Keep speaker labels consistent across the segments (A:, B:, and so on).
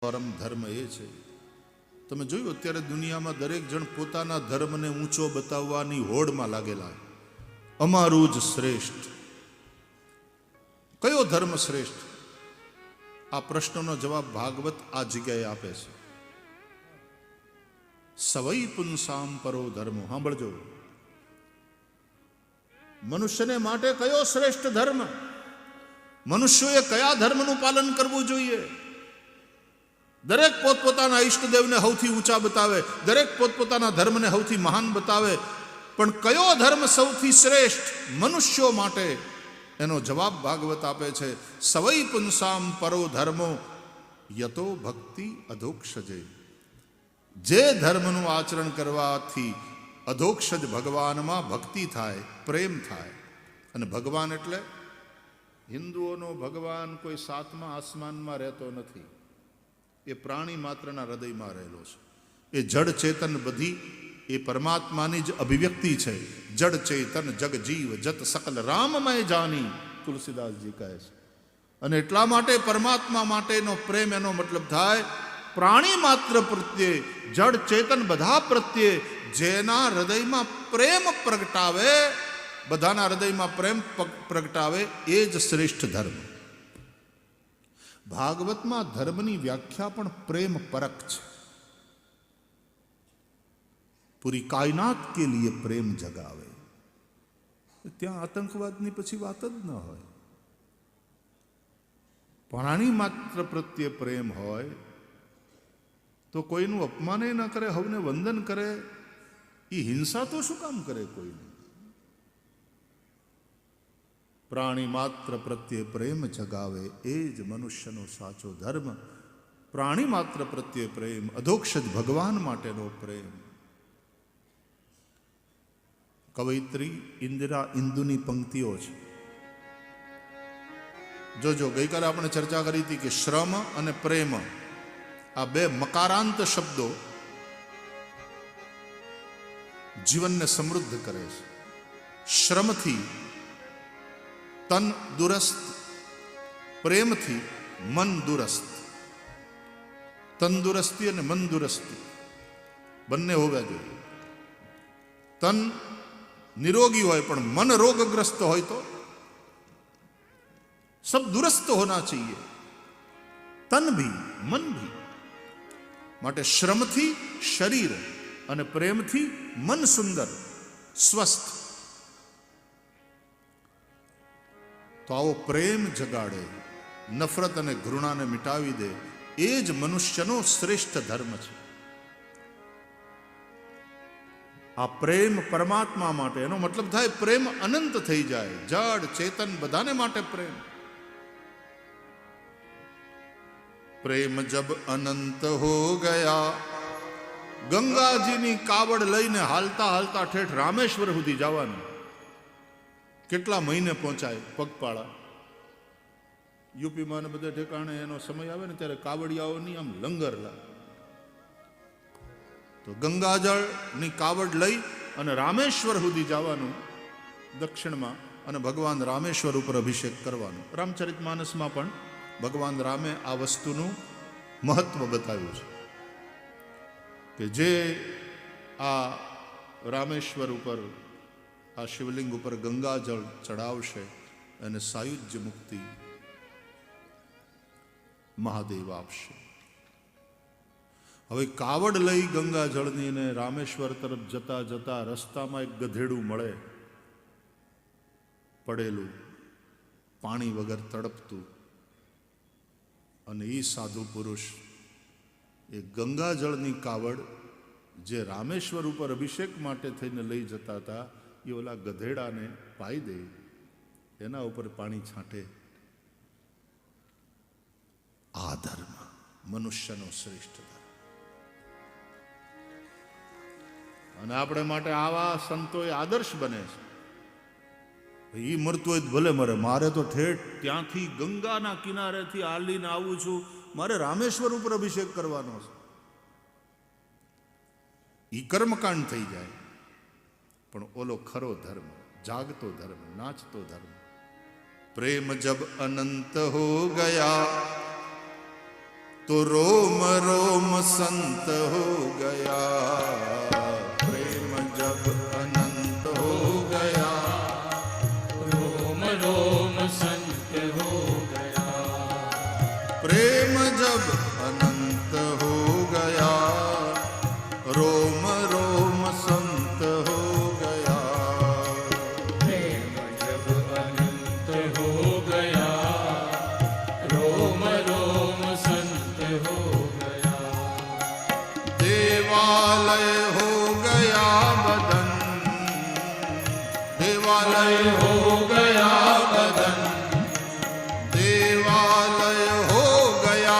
A: પરમ ધર્મ એ છે. તમે જોયું અત્યારે દુનિયામાં દરેક જણ પોતાના ધર્મને ઊંચો બતાવવાની હોડમાં લાગેલા. અમારું જ શ્રેષ્ઠ. કયો ધર્મ શ્રેષ્ઠ? આ પ્રશ્નનો જવાબ ભાગવત આ જગ્યાએ આપે છે. સવૈ પુંસામ પરો ધર્મો. સાંભળજો, મનુષ્યને માટે કયો શ્રેષ્ઠ ધર્મ? મનુષ્યોએ કયા ધર્મનું પાલન કરવું જોઈએ? દરેક પોતપોતાના ઈષ્ટદેવને સૌથી ઊંચા બતાવે, દરેક પોતપોતાના ધર્મને સૌથી મહાન બતાવે, પણ કયો ધર્મ સૌથી શ્રેષ્ઠ મનુષ્યો માટે? એનો જવાબ ભાગવત આપે છે. સવૈ પુંસામ પરો ધર્મો યતો ભક્તિ અધોક્ષજે. જે ધર્મનું આચરણ કરવાથી અધોક્ષજ ભગવાનમાં ભક્તિ થાય, પ્રેમ થાય. અને ભગવાન એટલે હિન્દુઓનો ભગવાન કોઈ સાતમા આસમાનમાં રહેતો નથી. એ પ્રાણી માત્રના હૃદયમાં રહેલો છે. એ જડ ચેતન બધી એ પરમાત્માની જ અભિવ્યક્તિ છે. જડ ચેતન જગ જીવ જત સકલ રામમય જાની, તુલસીદાસજી કહે છે. અને એટલા માટે પરમાત્મા માટેનો પ્રેમ એનો મતલબ થાય પ્રાણી માત્ર પ્રત્યે, જડ ચેતન બધા પ્રત્યે જેના હૃદયમાં પ્રેમ પ્રગટાવે, બધાના હૃદયમાં પ્રેમ પ્રગટાવે, એ જ શ્રેષ્ઠ ધર્મ. ભાગવતમાં ધર્મની વ્યાખ્યા પણ પ્રેમ પરક છે. પૂરી કાયનાત કે લીએ પ્રેમ જગાવે. ત્યાં આતંકવાદની પછી વાત જ ન હોય. પ્રાણી માત્ર પ્રત્યે પ્રેમ હોય તો કોઈનું અપમાન ન કરે, હવને વંદન કરે. એ હિંસા તો શું કામ કરે કોઈને? પ્રાણી માત્ર પ્રત્યે પ્રેમ જગાવે, એ જ મનુષ્યનો સાચો ધર્મ. પ્રાણી માત્ર પ્રત્યે પ્રેમ, અધોક્ષજ ભગવાન માટેનો પ્રેમ. કવયિત્રી ઇન્દિરા ઇન્દુની પંક્તિઓ છે. જોજો, ગઈકાલે આપણે ચર્ચા કરી હતી કે શ્રમ અને પ્રેમ આ બે મકારાંત શબ્દો જીવનને સમૃદ્ધ કરે છે. શ્રમથી તન દુરસ્ત, પ્રેમથી મન દુરસ્ત. તંદુરસ્તી અને મન દુરસ્તી બંને હોવા જોઈએ. તન નિરોગી હોય પણ મન રોગગ્રસ્ત હોય તો सब दुरस्त होना चाहिए, तन भी मन भी. માટે શ્રમથી શરીર અને પ્રેમથી મન સુંદર સ્વસ્થ. તો આવો પ્રેમ જગાડે, નફરત અને ઘૃણાને મિટાવી દે, એ જ મનુષ્યનો શ્રેષ્ઠ ધર્મ છે. આ પ્રેમ પરમાત્મા માટે, એનો મતલબ થાય પ્રેમ અનંત થઈ જાય. જડ ચેતન બધાને માટે પ્રેમ. પ્રેમ જબ અનંત હો ગયા. ગંગાજીની કાવડ લઈને હાલતા હાલતા ઠેઠ રામેશ્વર સુધી જવાનું. કેટલા મહિને પહોંચાય પગપાળા? યુપીમાં ને બધા ઠેકાણે એનો સમય આવે ને ત્યારે કાવડિયાઓની આમ લંગર લાગે. તો ગંગાજળની કાવડ લઈ અને રામેશ્વર સુધી જવાનું દક્ષિણમાં, અને ભગવાન રામેશ્વર ઉપર અભિષેક કરવાનો. રામચરિતમાનસમાં પણ ભગવાન રામે આ વસ્તુનું મહત્વ બતાવ્યું છે કે જે આ રામેશ્વર ઉપર, આ શિવલિંગ ઉપર ગંગાજળ ચડાવશે અને સાયુજ્ય મુક્તિ મહાદેવ આપશે. હવે કાવડ લઈ ગંગાજળની ને રામેશ્વર તરફ જતા જતા રસ્તામાં એક ગધેડું મળે, પડેલું, પાણી વગર તડપતું. અને એ સાધુ પુરુષ એ ગંગાજળની કાવડ જે રામેશ્વર ઉપર અભિષેક માટે થઈને લઈ જતા હતા, એ ઓલા ગધેડાને પાઈ દે, એના ઉપર પાણી છાંટે. આ ધર્મ મનુષ્યનો શ્રેષ્ઠ ધર્મ. અને આપણે માટે આવા સંતોએ આદર્શ બને છે. એ મરતું હોય ભલે મરે, મારે તો ઠેઠ ત્યાંથી ગંગાના કિનારેથી હાલીને આવું છું, મારે રામેશ્વર ઉપર અભિષેક કરવાનો છે. એ કર્મકાંડ થઈ જાય. પણ ઓલો ખરો ધર્મ, જાગતો ધર્મ, નાચતો ધર્મ. પ્રેમ જબ અનંત હો ગયા तो रोम रोम संत हो गया, प्रेम जब अनंत हो गया,
B: रोम रोम संत हो गया,
A: प्रेम जब अनंत हो गया, रोम रोम संत हो गया,
B: प्रेम जब अनंत हो गया, रोम रोम संत हो गया,
A: देवालय हो गया बदन, देवालय
B: हो गया बदन,
A: देवालय हो गया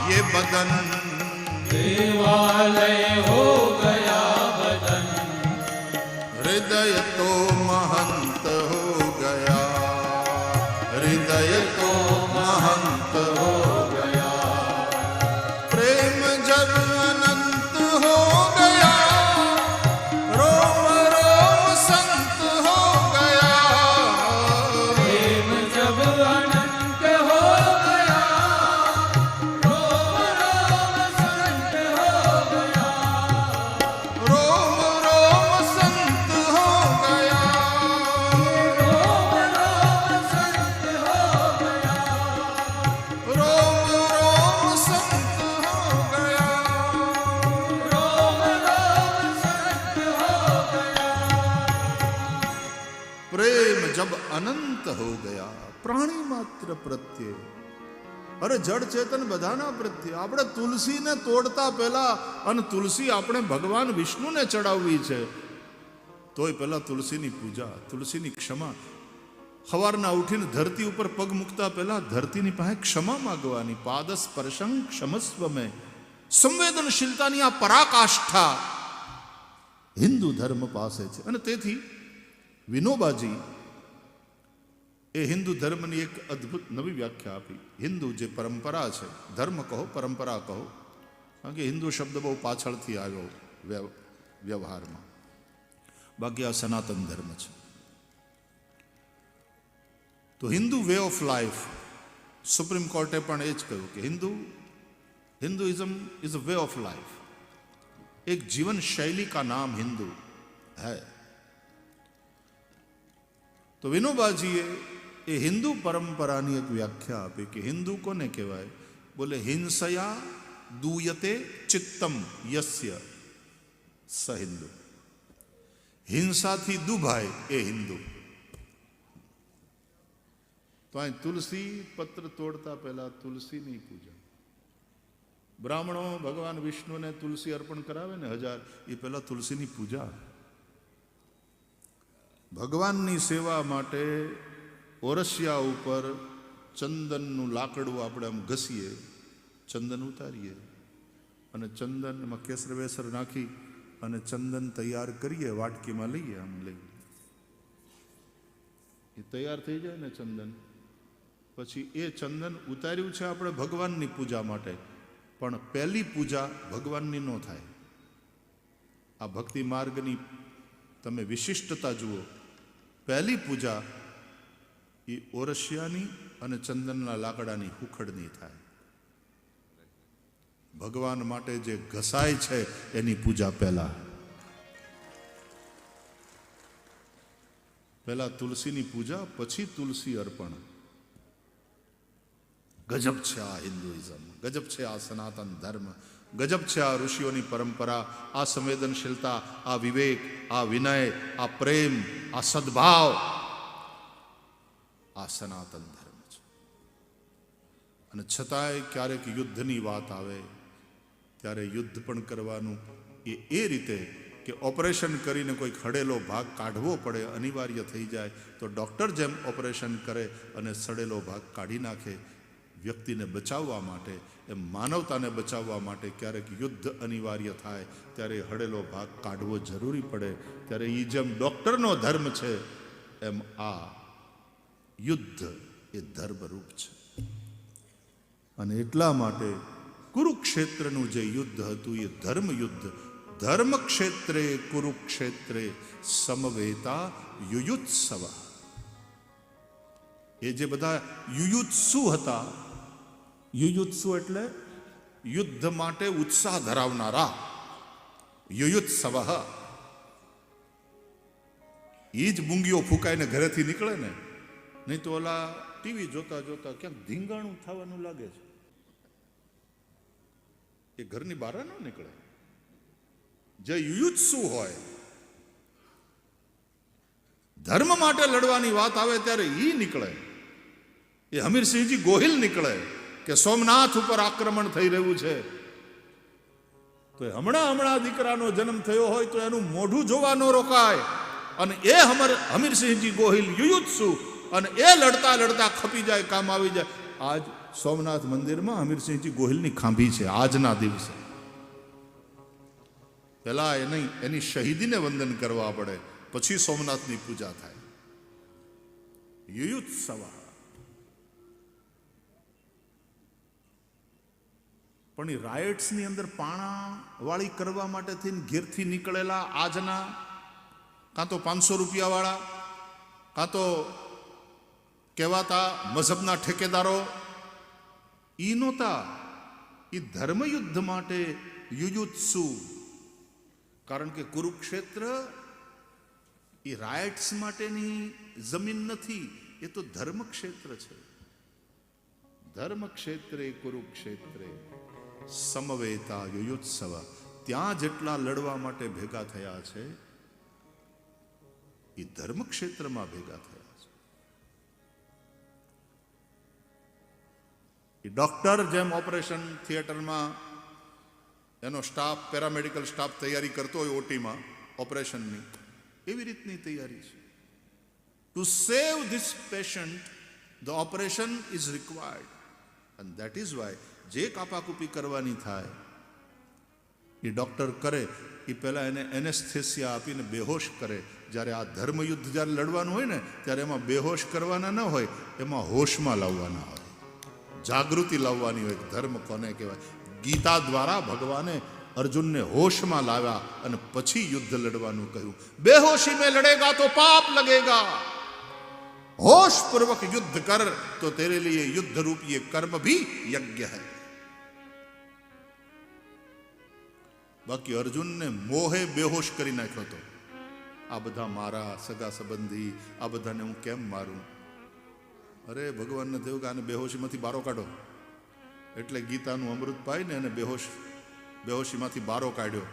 A: ये बदन,
B: देवालय हो गया बदन,
A: हृदय तो महंत हो गया, हृदय तो महंत हो गया, प्रेम जब अनंत हो गया, रोम रोम संत हो गया,
B: प्रेम जब अनंत हो गया, रोम रोम संत हो गया,
A: रोम रोम संत हो गया,
B: रोम रोम संत हो गया,
A: रोम रोम संत हो गया,
B: रोम रोम संत हो गया,
A: प्रेम जब अनंत हो गया, प्राणी मात्र प्रत्ये, અરે જળ ચેતન બધાના પ્રત્યે. આપણે તુલસીને તોડતા પહેલા, અને તુલસી આપણે ભગવાન વિષ્ણુને ચડાવવી છે, તોય પહેલા તુલસીની પૂજા, તુલસીની ક્ષમા. સવારના ઉઠીને ધરતી ઉપર પગ મૂકતા પહેલા ધરતીની પાસે ક્ષમા માગવાની. પાદ સ્પર્શં ક્ષમસ્વ મેં. સંવેદનશીલતાની આ પરાકાષ્ઠા હિન્દુ ધર્મ પાસે છે. અને તેથી વિનોબાજી એ હિન્દુ ધર્મની એક અદ્ભુત નવી વ્યાખ્યા આપી. હિન્દુ જે પરંપરા છે, ધર્મ કહો પરંપરા કહો, કારણ કે હિન્દુ શબ્દ બહુ પાછળથી આવ્યો વ્યવહારમાં, બાકી આ સનાતન ધર્મ છે. તો Hindu way of life, supreme કોર્ટે પણ એ જ કહ્યું કે Hinduism is a way of life, एक जीवन शैली का नाम हिंदू है. तो विनोबाजीए એ હિન્દુ પરંપરાની એક વ્યાખ્યા આપી કે હિન્દુ કોને કહેવાય? બોલે હિંસયા દૂયતે ચિત્તમ યસ્ય સ હિન્દુ. હિંસાથી દુભાય એ હિન્દુ. તો અહીં તુલસી પત્ર તોડતા પહેલા તુલસીની પૂજા. બ્રાહ્મણો ભગવાન વિષ્ણુને તુલસી અર્પણ કરાવે ને 1000, એ પહેલા તુલસીની પૂજા. ભગવાનની સેવા માટે ઓરસિયા ઉપર ચંદનનું લાકડું આપણે આમ ઘસીએ, ચંદન ઉતારીએ, અને ચંદન એમાં કેસર વેસર નાખી અને ચંદન તૈયાર કરીએ, વાટકીમાં લઈએ, આમ લઈએ. એ તૈયાર થઈ જાય ને ચંદન, પછી એ ચંદન ઉતાર્યું છે આપણે ભગવાનની પૂજા માટે, પણ પહેલી પૂજા ભગવાનની ન થાય. આ ભક્તિ માર્ગની તમે વિશિષ્ટતા જુઓ. પહેલી પૂજા એ ઓરસિયાની અને ચંદનના લાકડાની હુખડની થાય. ભગવાન માટે જે ઘસાય છે એની પૂજા પહેલા તુલસીની પૂજા, પછી તુલસી અર્પણ. ગજબ છે આ હિન્દુઇઝમ, ગજબ છે આ સનાતન ધર્મ, ગજબ છે આ ઋષિઓની પરંપરા, આ સંવેદનશીલતા, આ વિવેક, આ વિનય, આ પ્રેમ, આ સદભાવ, આ સનાતન ધર્મ છે. અને છતાંય ક્યારેક યુદ્ધની વાત આવે ત્યારે યુદ્ધ પણ કરવાનું એ રીતે કે ઓપરેશન કરીને કોઈ ખડેલો ભાગ કાઢવો પડે, અનિવાર્ય થઈ જાય તો ડૉક્ટર જેમ ઓપરેશન કરે અને સડેલો ભાગ કાઢી નાખે વ્યક્તિને બચાવવા માટે, એમ માનવતાને બચાવવા માટે ક્યારેક યુદ્ધ અનિવાર્ય થાય ત્યારે હડેલો ભાગ કાઢવો જરૂરી પડે. ત્યારે એ જેમ ડૉક્ટરનો ધર્મ છે એમ આ યુદ્ધ એ ધર્મરૂપ છે. અને એટલા માટે કુરુક્ષેત્રનું જે યુદ્ધ હતું એ ધર્મ યુદ્ધ. ધર્મક્ષેત્રે કુરુક્ષેત્રે સમવેતા યુયુત્સવ. એ જે બધા યુયુત્સુ હતા, યુયુત્સુ એટલે યુદ્ધ માટે ઉત્સાહ ધરાવનારા યુયુત્સવ, એ જ મૂંગીઓ ફૂંકાઈને ઘરેથી નીકળે ને, નહીં તો ઓલા ટીવી જોતા જોતા ક્યાંક ધીંગાણું થવાનું લાગે છે, એ ઘરની બહાર ન નીકળે. જે યુયુત્સુ હોય, ધર્મ માટે લડવાની વાત આવે ત્યારે એ નીકળે. એ હમીરસિંહજી ગોહિલ નીકળે કે સોમનાથ ઉપર આક્રમણ થઈ રહ્યું છે, તો હમણાં દીકરાનો જન્મ થયો હોય તો એનું મોઢું જોવા ન રોકાય. અને એ હમીરસિંહજી ગોહિલ યુયુત્સુ, અને એ લડતા લડતા ખપી જાય, કામ આવી જાય. આજ સોમનાથ મંદિરમાં હમીરસિંહજી ગોહિલની ખાંભી છે આજના દિવસે. પેલા એની શહીદીને વંદન કરવા પડે, પછી સોમનાથની પૂજા થાય. યુયુત્સવ. પણ એ રાયટ્સની અંદર પાણા વાળી કરવા માટે થઈને ઘેરથી નીકળેલા આજના કાં તો 500 રૂપિયાવાળા, કાં તો કહેવાતા મઝહબના ઠેકેદારો, ઈ નહોતા. એ ધર્મયુદ્ધ માટે યુયુત્સુ. કારણ કે કુરુક્ષેત્ર એ રાયટ્સ માટેની જમીન નથી, એ તો ધર્મક્ષેત્ર છે. ધર્મક્ષેત્રે કુરુક્ષેત્રે સમવેતા યુયુત્સવ. ત્યાં જેટલા લડવા માટે ભેગા થયા છે, એ ધર્મક્ષેત્રમાં ભેગા થયા છે. એ ડોક્ટર જેમ ઓપરેશન થિયેટરમાં એનો સ્ટાફ, પેરામેડિકલ સ્ટાફ તૈયારી કરતો હોય ઓટીમાં ઓપરેશનની, એવી રીતની તૈયારી છે. To save this patient the operation is required, and that is why જે કાપાકૂપી કરવાની થાય એ ડોક્ટર કરે, એ પહેલાં એને એનેસ્થેસિયા આપીને બેહોશ કરે. જ્યારે આ ધર્મયુદ્ધ જ્યારે લડવાનું હોય ને, ત્યારે એમાં બેહોશ કરવાના ન હોય, એમાં હોશમાં લાવવાના હોય, જાગૃતિ લાવવાની હોય. ધર્મ કોને કહેવાય? ગીતા દ્વારા ભગવાને અર્જુનને હોશમાં લાવ્યા અને પછી યુદ્ધ લડવાનું કહ્યું. બેહોશી મેં લડેગા તો પાપ લગેગા, હોશ પૂર્વક યુદ્ધ કર તો તેરે લીએ યુદ્ધ રૂપી ये कर्म भी यज्ञ है. બાકી અર્જુનને મોહે બેહોશ કરી નાખ્યો હતો. આ બધા મારા સગા સંબંધી, આ બધાને હું કેમ મારું? અરે ભગવાનને થયું કે આને બેહોશીમાંથી બારો કાઢો, એટલે ગીતાનું અમૃત પાઈને એને બેહોશીમાંથી બારો કાઢ્યો.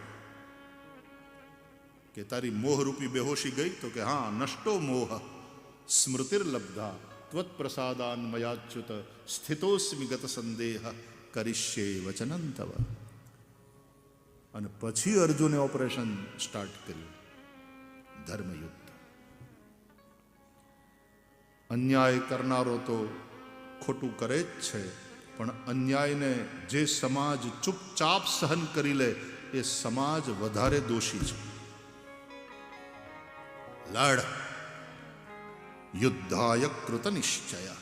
A: કે તારી મોહરૂપી બેહોશી ગઈ? તો કે હા, નષ્ટો મોહ સ્મૃતિર્લબ્ધા ત્વત પ્રસાદાન મયાચ્યુત સ્થિતોસ્મિ ગત સંદેહ કરિષ્યે વચનં તવ. અને પછી અર્જુને ઓપરેશન સ્ટાર્ટ કર્યું, ધર્મયુદ્ધ. અન્યાય કરનારો તો ખોટું કરે જ છે, પણ અન્યાયને જે સમાજ ચૂપચાપ સહન કરી લે, એ સમાજ વધારે દોષી છે. લડ યુદ્ધાય કૃત નિશ્ચય.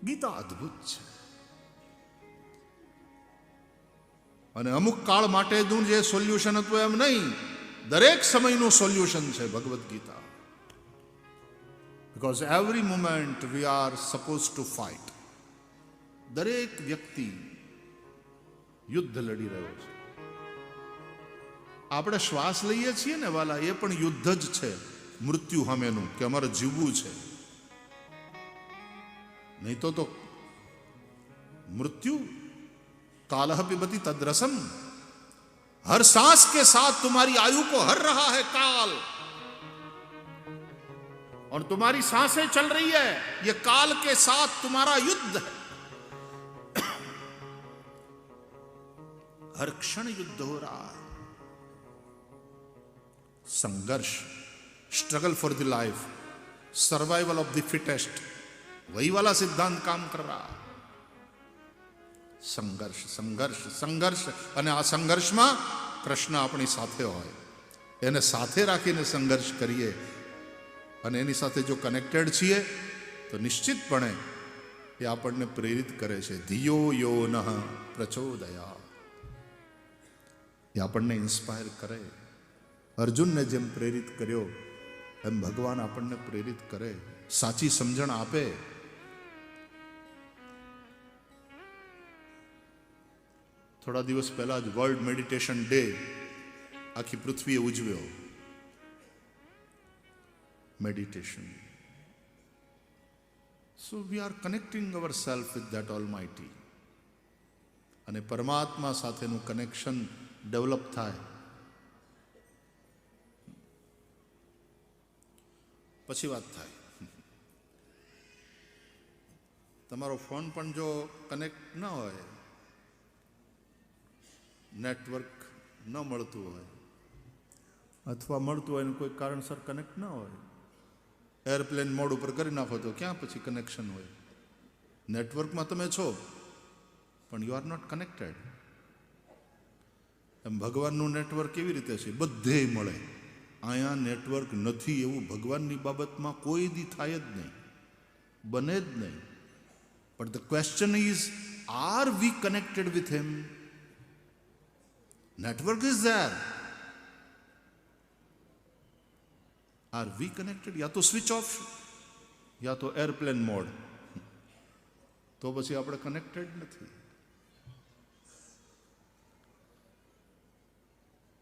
A: ગીતા અદ્ભુત છે. અને અમુક કાળ માટેનું જે સોલ્યુશન હતું એમ નહીં, દરેક સમયનું સોલ્યુશન છે Bhagavad Gita. Because every moment we are suppose to fight. દરેક વ્યક્તિ યુદ્ધ લડી રહ્યો છે. આપણે શ્વાસ લઈએ છીએ ને વાલા, એ પણ યુદ્ધ જ છે મૃત્યુ સામેનું, કે અમારે જીવવું છે. નહીં તો મૃत्यु कालह पिबती तद्रसम. हर सांस के साथ तुम्हारी आयु को हर रहा है काल, और तुम्हारी सांसें चल रही है, ये काल के साथ तुम्हारा युद्ध है. हर क्षण युद्ध हो रहा है. संघर्ष, struggle for the life, survival of the fittest, वही वाला सिद्धांत काम कर रहा है. સંઘર્ષ સંઘર્ષ સંઘર્ષ. અને આ સંઘર્ષમાં કૃષ્ણ આપણી સાથે હોય, એને સાથે રાખીને સંઘર્ષ કરીએ, અને એની સાથે જો કનેક્ટેડ છીએ તો નિશ્ચિતપણે એ આપણને પ્રેરિત કરે છે. ધિયો યો નઃ પ્રચોદયા. એ આપણને ઇન્સ્પાયર કરે. અર્જુનને જેમ પ્રેરિત કર્યો એમ ભગવાન આપણને પ્રેરિત કરે, સાચી સમજણ આપે. થોડા દિવસ પહેલા જ વર્લ્ડ મેડિટેશન ડે આખી પૃથ્વીએ ઉજવ્યો. Meditation. So we are connecting our self with that almighty. અને પરમાત્મા સાથેનું કનેક્શન ડેવલપ થાય પછી વાત થાય. તમારો ફોન પણ જો કનેક્ટ ન હોય, નેટવર્ક ન મળતું હોય, અથવા મળતું હોય ને કોઈ કારણસર કનેક્ટ ન હોય, એરપ્લેન મોડ ઉપર કરી નાખો તો ક્યાં પછી કનેક્શન હોય? નેટવર્કમાં તમે છો પણ યુ આર નોટ કનેક્ટેડ. એમ ભગવાનનું નેટવર્ક કેવી રીતે છે? બધે મળે. અહીંયા નેટવર્ક નથી એવું ભગવાનની બાબતમાં કોઈ દી થાય જ નહીં, બને જ નહીં. But the question is, are V connected with him? Network is there. Are V connected? યા તો સ્વિચ ઓફ, યા તો એરપ્લેન મોડ, તો પછી આપણે કનેક્ટેડ નથી.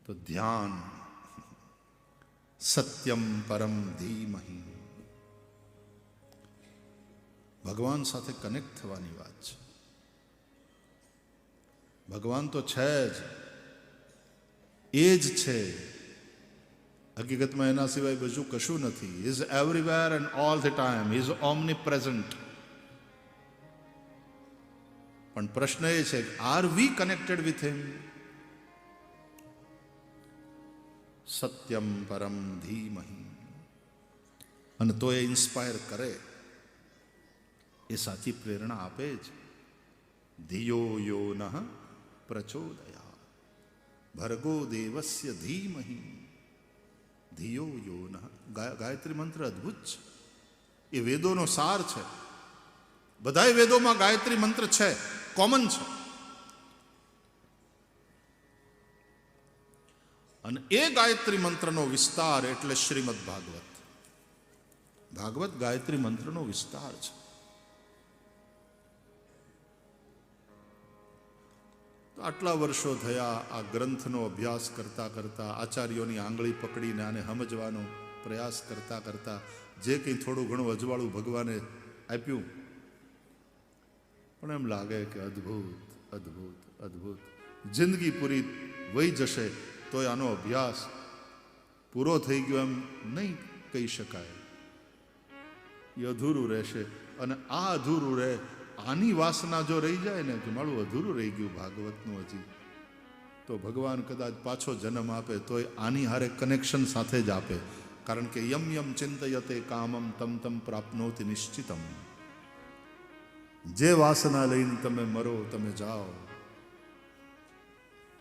A: તો ધ્યાન, સત્યમ પરમ ધીમહિ, ભગવાન સાથે કનેક્ટ થવાની વાત છે. ભગવાન તો છે જ, એ જ છે. હકીકતમાં એના સિવાય બીજું કશું નથી. Is everywhere and all the time, is omnipresent. પણ પ્રશ્ન એ છે, આર વી કનેક્ટેડ વિથ હિમ? સત્યમ પરમ ધીમહિ. અને તો એ ઇન્સ્પાયર કરે, એ સાચી પ્રેરણા આપે જ. ધિયો યો નઃ પ્રચોદયાત્ ભર્ગો દેવસ્ય ધીમહિ ધિયો યો નઃ. ગાયત્રી મંત્ર અદ્ભુત છે. એ વેદોનો સાર છે. બધાય વેદોમાં ગાયત્રી મંત્ર છે, કોમન છે. અને એ ગાયત્રી મંત્રનો વિસ્તાર એટલે શ્રીમદ ભાગવત. ભાગવત ગાયત્રી મંત્રનો વિસ્તાર છે. આટલા વર્ષો થયા આ ગ્રંથનો અભ્યાસ કરતા કરતા, આચાર્યોની આંગળી પકડીને આને સમજવાનો પ્રયાસ કરતા કરતા, જે કંઈ થોડું ઘણું અજવાળું ભગવાને આપ્યું, પણ એમ લાગે કે અદ્ભુત અદ્ભુત અદ્ભુત. જિંદગી પૂરી વહી જશે તોય આનો અભ્યાસ પૂરો થઈ ગયો એમ નહીં કહી શકાય. એ અધૂરું રહેશે. અને આ અધૂરું રહે, આની વાસના જો રહી જાય ને કે મારું અધૂરું રહી ગયું ભાગવતનું હજી, તો ભગવાન કદાચ પાછો જન્મ આપે તોય આની હારે કનેક્શન સાથે જ આપે. કારણ કે યમ યમ ચિંતયતે કામમ તમ તમ પ્રાપ્નોતિ નિશ્ચિતમ. જે વાસના લઈને તમે મરો, તમે જાઓ,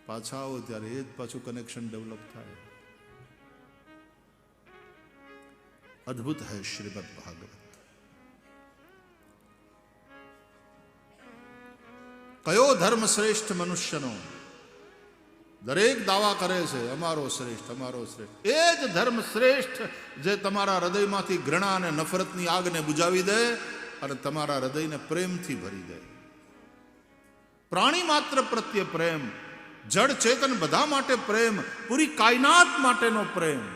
A: પાછા આવો ત્યારે એ જ પાછું કનેક્શન ડેવલપ થાય. અદ્ભુત હૈ શ્રીમદ ભાગવત. કયો ધર્મ શ્રેષ્ઠ મનુષ્યનો? દરેક દાવા કરે છે અમારો શ્રેષ્ઠ, અમારો શ્રેષ્ઠ. એ જ ધર્મ શ્રેષ્ઠ જે તમારા હૃદયમાંથી ઘૃણા અને નફરતની આગને બુજાવી દે અને તમારા હૃદયને પ્રેમથી ભરી દે. પ્રાણી માત્ર પ્રત્યે પ્રેમ, જડ ચેતન બધા માટે પ્રેમ, પૂરી કાયનાત માટેનો પ્રેમ.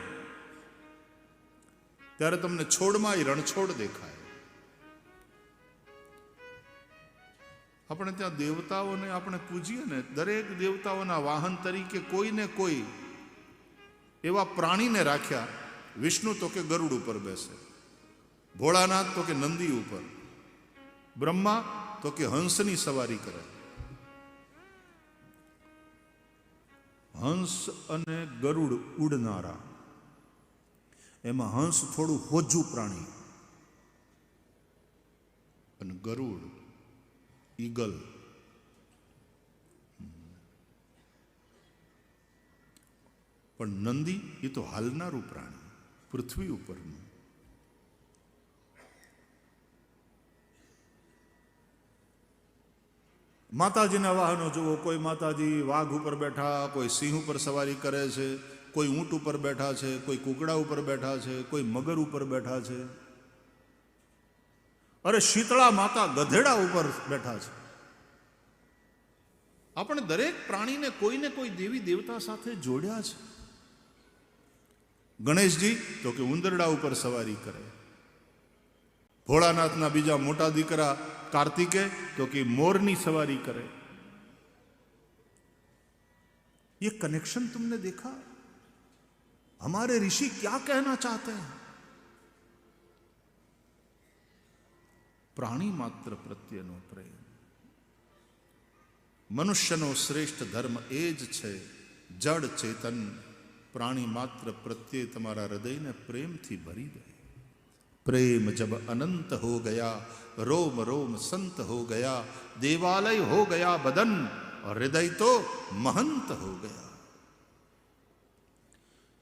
A: ત્યારે તમને છોડમાં રણછોડ દેખાય. આપણે ત્યાં દેવતાઓને આપણે પૂજીએ ને, દરેક દેવતાઓના વાહન તરીકે કોઈને કોઈ એવા પ્રાણીને રાખ્યા. વિષ્ણુ તો કે ગરુડ ઉપર બેસે, ભોળાનાથ તો કે નંદી ઉપર, બ્રહ્મા તો કે હંસની સવારી કરે. હંસ અને ગરુડ ઉડનારા, એમાં હંસ થોડું હોજું પ્રાણી અને ગરુડ ઈગલ. પણ નંદી એ તો હાલનારું પ્રાણી, પૃથ્વી ઉપરનું. માતાજીના વાહનો જુઓ, કોઈ માતાજી વાઘ ઉપર બેઠા, કોઈ સિંહ ઉપર સવારી કરે છે, કોઈ ઊંટ ઉપર બેઠા છે, કોઈ કુકડા ઉપર બેઠા છે, કોઈ મગર ઉપર બેઠા છે. અરે શીતળા માતા ગધેડા ઉપર બેઠા છે. આપણે દરેક પ્રાણીને કોઈને કોઈ દેવી દેવતા સાથે જોડ્યા છે. ગણેશજી તો કે ઉંદરડા ઉપર સવારી કરે, ભોળાનાથના બીજા મોટા દીકરા કાર્તિકે તો કે મોરની સવારી કરે. ये कनेक्शन तुमने देखा? हमारे ऋषि क्या कहना चाहते हैं? प्राणी मात्र प्रत्ययનો પ્રેમ, મનુષ્યનો શ્રેષ્ઠ ધર્મ એ જ છે જડ ચેતન પ્રાણી માત્ર પ્રત્યે તમારા હૃદયને પ્રેમથી ભરી દે. प्रेम जब अनंत हो गया रोम रोम संत हो गया, देवालय हो गया बदन और हृदय तो महंत हो गया.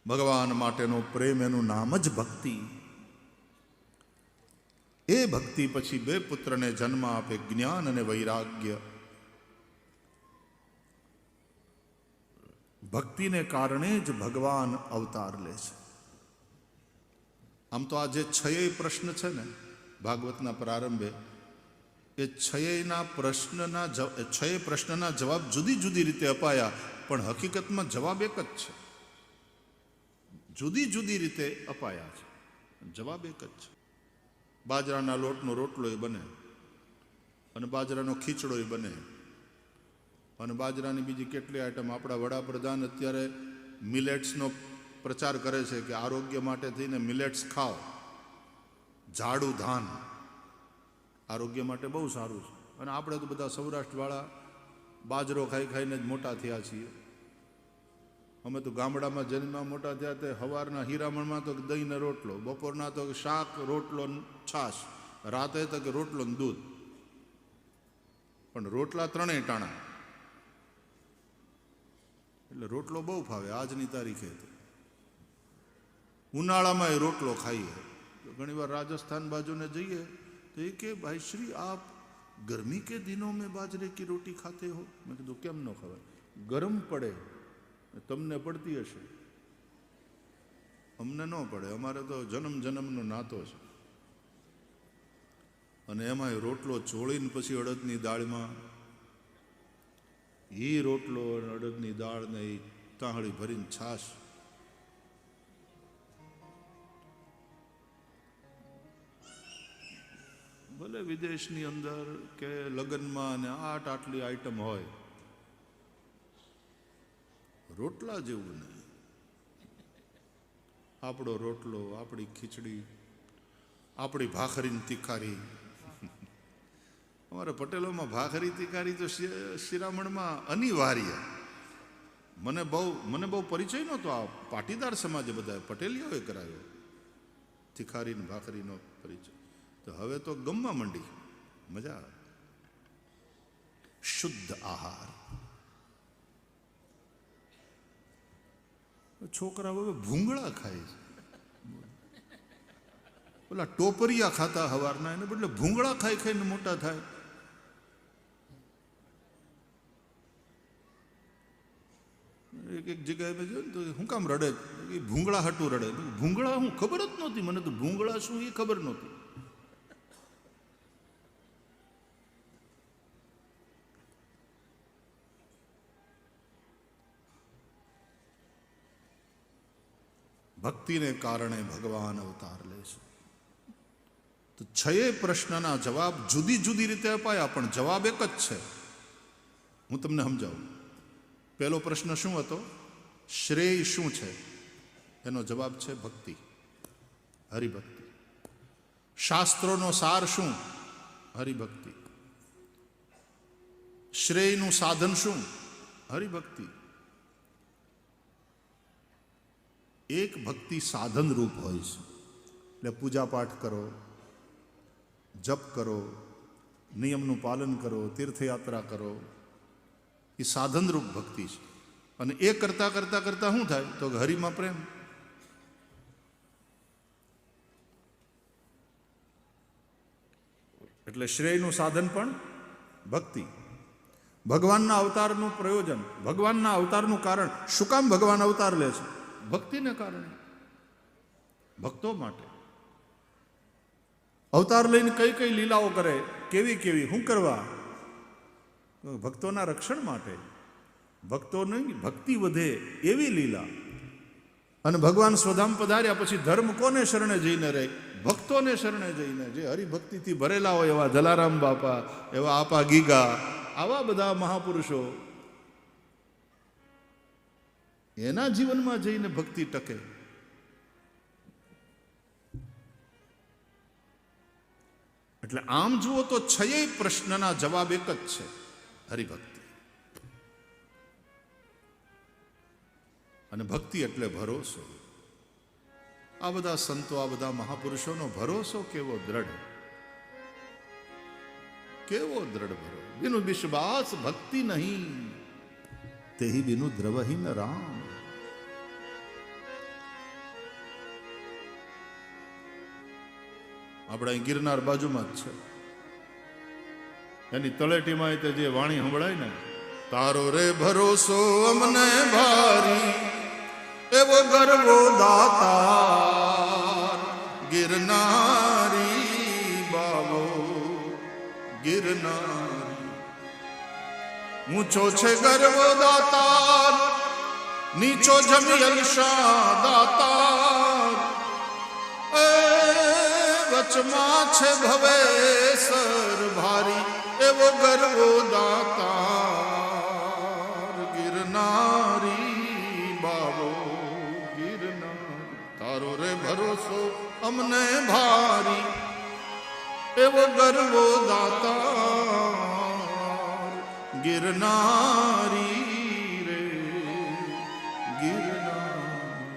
A: ભગવાન માટેનો પ્રેમ એનું નામ જ ભક્તિ. એ ભક્તિ પછી બે પુત્રને જન્મ આપે, જ્ઞાન અને વૈરાગ્ય. ભક્તિને કારણે જ ભગવાન અવતાર લે છે. આમ તો આ જે છયેય પ્રશ્ન છે ને ભાગવતના પ્રારંભે, એ છયેય પ્રશ્નના જવાબ જુદી જુદી રીતે અપાયા, પણ હકીકતમાં જવાબ એક જ છે. જુદી જુદી રીતે અપાયા છે, જવાબ એક જ છે. બાજરાના લોટનો રોટલો બને, અને બાજરાનો ખીચડો બને, અને બાજરાની બીજી કેટલી આઈટમ. આપણા વડાપ્રધાન અત્યારે મિલેટ્સનો પ્રચાર કરે છે કે આરોગ્ય માટે થઈને મિલેટ્સ ખાઓ, જાડું ધાન આરોગ્ય માટે બહુ સારું છે. અને આપણે તો બધા સૌરાષ્ટ્રવાળા બાજરો ખાઈ ખાઈને જ મોટા થયા છીએ. અમે તો ગામડામાં જન્મમાં મોટા થયા તે સવારના હીરામણમાં તો દહીંને રોટલો, બપોરના તો શાક રોટલો છાશ, રાતે તો કે રોટલો ને દૂધ. પણ રોટલા ત્રણેય ટાણા, એટલે રોટલો બહુ ફાવે આજની તારીખે. ઉનાળામાં એ રોટલો ખાઈએ. ઘણી વાર રાજસ્થાન બાજુને જઈએ તો એ કે ભાઈ શ્રી આપ गर्मी के दिनों में बाजरे की रोटी खाते हो? मैं कીધું કેમ ન ખવાય? ગરમ પડે, તમને પડતી હશે, અમને ન પડે, અમારે તો જન્મ જન્મનો નાતો છે. અને એમાં રોટલો ચોળીને પછી અડદની દાળમાં એ રોટલો અડદની દાળ ને એ તાહળી ભરીને છાશ. ભલે વિદેશની અંદર કે લગ્નમાં ને આટલી આઈટમ હોય, રોટલા જેવું નહીં. આપણો રોટલો, આપણી ખીચડી, આપણી ભાખરીની તીખારી. અમારા પટેલોમાં ભાખરી તીખારી તો શિરામણમાં અનિવાર્ય. મને બહુ પરિચય નહોતો. આ પાટીદાર સમાજે બધા પટેલીઓએ કરાવ્યો તીખારી ને ભાખરીનો પરિચય. તો હવે તો ગમવા માંડી, મજા આવે. શુદ્ધ આહાર. છોકરા હવે ભૂંગળા ખાય છે. ઓલા ટોપરિયા ખાતા હવારના, એને બદલે ભૂંગળા ખાઈ ખાઈને મોટા થાય. એક જગ્યાએ મેં જોયું ને તો હું કામ રડે? એ ભૂંગળા હાટું રડે. ભૂંગળા હું ખબર જ નહોતી મને તો. ભૂંગળા શું એ ખબર નહોતી. ભક્તિને કારણે ભગવાન અવતાર લે છે. તો છયે પ્રશ્નના જવાબ જુદી જુદી રીતે અપાયા, પણ જવાબ એક જ છે. હું તમને સમજાવું. પહેલો પ્રશ્ન શું હતો? શ્રેય શું છે? એનો જવાબ છે ભક્તિ, હરિભક્તિ. શાસ્ત્રોનો સાર શું? હરિભક્તિ. શ્રેયનું સાધન શું? હરિભક્તિ. એક ભક્તિ સાધન રૂપ હોય છે. એટલે પૂજા પાઠ કરો, જપ કરો, નિયમનું પાલન કરો, તીર્થયાત્રા કરો, એ સાધન રૂપ ભક્તિ છે. અને એ કરતા કરતા કરતા શું થાય? તો હરિમાં પ્રેમ. એટલે શ્રેયનું સાધન પણ ભક્તિ. ભગવાનના અવતારનું પ્રયોજન, ભગવાનના અવતારનું કારણ. શું કામ ભગવાન અવતાર લે છે? ભક્તિને કારણે, ભક્તો માટે. અવતાર લઈને કઈ કઈ લીલાઓ કરે, કેવી કેવી, શું કરવા? ભક્તોના રક્ષણ માટે, ભક્તોની ભક્તિ વધે એવી લીલા. અને ભગવાન સ્વધામ પધાર્યા પછી ધર્મ કોને શરણે જઈને રહે? ભક્તોને શરણે જઈને. જે હરિભક્તિથી ભરેલા હોય એવા જલારામ બાપા, એવા આપા ગીગા, આવા બધા મહાપુરુષો, એના જીવનમાં જઈને ભક્તિ ટકે. એટલે આમ જુઓ તો 6 પ્રશ્નના જવાબ એક જ છે, હરિભક્તિ. અને ભક્તિ એટલે ભરોસો. આ બધા સંતો, આ બધા મહાપુરુષોનો ભરોસો કેવો દ્રઢ, કેવો દ્રઢ ભરોસો. બિનુ વિશ્વાસ ભક્તિ નહીં, તેહી બિનુ દ્રવહીન રામ. આપણે અહીં ગિરનાર બાજુમાં જ છે, એની તળેટીમાં તે જે વાણી સંભળાય ને, તારો રે ભરોસો અમને ભારી, એવો ગર્વો દાતાર ગિરનારી બાવો ગિરનારી. ઊંચો છે ગર્વો દાતાર, નીચો જમી અલશા દાતાર. વચમાં છે ભવેસર ભારી, એવો ગર્વો દાતાર ગિરનારી બાવો ગિરનારી. તારો રે ભરોસો અમને ભારી, એવો ગર્વો દાતાર ગિરનારી રે ગિરનારી.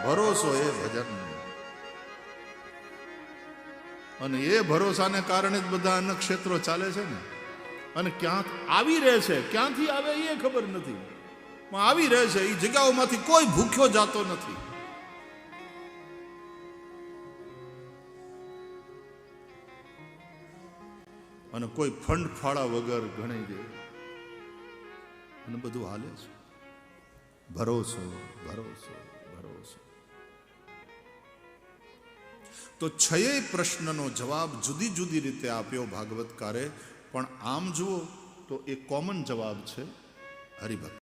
A: ભરોસો એ ભજન. અને એ ભરોસાને કારણે જ બધા અન્ય ક્ષેત્રો ચાલે છે ને. અને ક્યાંક આવી રહે છે, ક્યાંથી આવે એ ખબર નથી, પણ આવી રહે છે. એ જગ્યાઓમાંથી કોઈ ભૂખ્યો જાતો નથી. અને કોઈ ફંડ ફાળા વગર ગણાઈ જાય અને બધું હાલે છે. ભરોસો ભરોસો ભરોસો. તો 6 પ્રશ્નનો જવાબ જુદી જુદી રીતે આપ્યો ભાગવતકારે, પણ આમ જુઓ તો એ કોમન જવાબ છે, હરિભક્તિ.